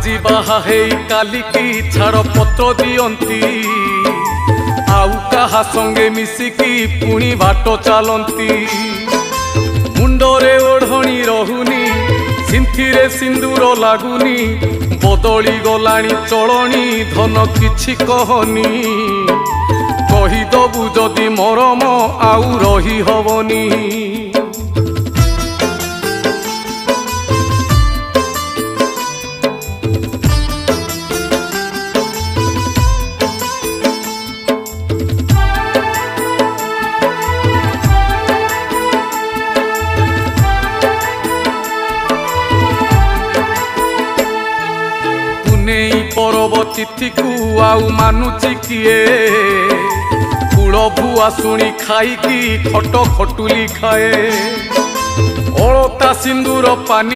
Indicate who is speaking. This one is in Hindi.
Speaker 1: আজি बाहा काली की छाड़ पत्र दियंती आउ कहा संगे मिसिकी पुणी बाट चलती मुंडरे ओढ़णी रहुनी सिंथिरे सिंदूर लागुनी बदली गलानी चलनी धन किछि कहनी कहीदबु जदि मरम आउ रही हबनी परब तिथि को आउ मानुची किए कूल भुआ शुणी खाई की खट खटुली खाए अलता सिंदूर पानी।